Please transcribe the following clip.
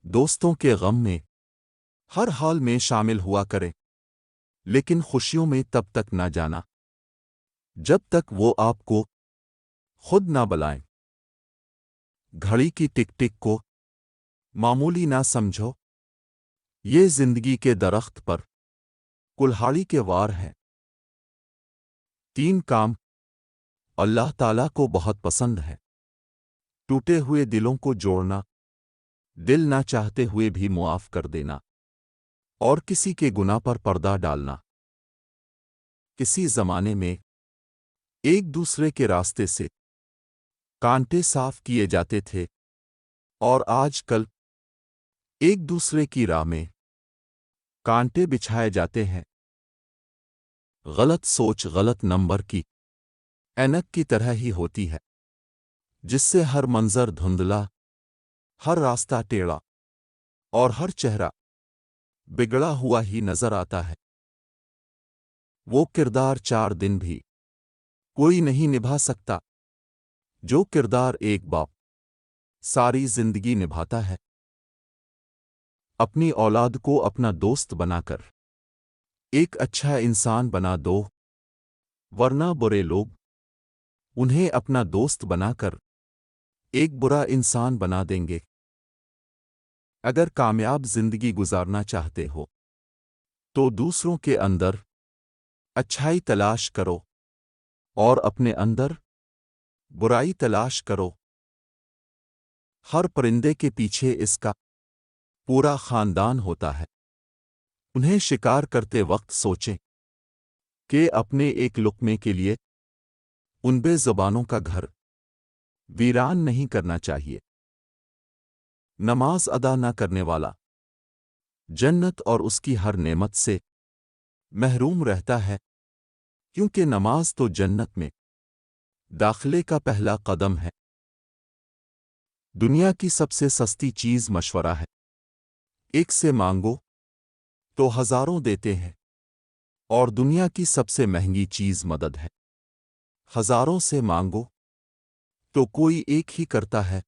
دوستوں کے غم میں ہر حال میں شامل ہوا کریں، لیکن خوشیوں میں تب تک نہ جانا جب تک وہ آپ کو خود نہ بلائیں۔ گھڑی کی ٹک ٹک کو معمولی نہ سمجھو، یہ زندگی کے درخت پر کلہاڑی کے وار ہے۔ 3 کام اللہ تعالیٰ کو بہت پسند ہے: ٹوٹے ہوئے دلوں کو جوڑنا، دل نہ چاہتے ہوئے بھی معاف کر دینا، اور کسی کے گناہ پر پردہ ڈالنا۔ کسی زمانے میں ایک دوسرے کے راستے سے کانٹے صاف کیے جاتے تھے، اور آج کل ایک دوسرے کی راہ میں کانٹے بچھائے جاتے ہیں۔ غلط سوچ غلط نمبر کی اینک کی طرح ہی ہوتی ہے، جس سے ہر منظر دھندلا، ہر راستہ ٹیڑھا اور ہر چہرہ بگڑا ہوا ہی نظر آتا ہے۔ وہ کردار 4 دن بھی کوئی نہیں نبھا سکتا جو کردار ایک باپ ساری زندگی نبھاتا ہے۔ اپنی اولاد کو اپنا دوست بنا کر ایک اچھا انسان بنا دو، ورنہ برے لوگ انہیں اپنا دوست بنا کر ایک برا انسان بنا دیں گے۔ اگر کامیاب زندگی گزارنا چاہتے ہو تو دوسروں کے اندر اچھائی تلاش کرو اور اپنے اندر برائی تلاش کرو۔ ہر پرندے کے پیچھے اس کا پورا خاندان ہوتا ہے۔ انہیں شکار کرتے وقت سوچیں کہ اپنے ایک لقمے کے لیے ان بے زبانوں کا گھر ویران نہیں کرنا چاہیے۔ نماز ادا نہ کرنے والا جنت اور اس کی ہر نعمت سے محروم رہتا ہے، کیونکہ نماز تو جنت میں داخلے کا پہلا قدم ہے۔ دنیا کی سب سے سستی چیز مشورہ ہے۔ ایک سے مانگو تو ہزاروں دیتے ہیں، اور دنیا کی سب سے مہنگی چیز مدد ہے۔ ہزاروں سے مانگو تو کوئی ایک ہی کرتا ہے،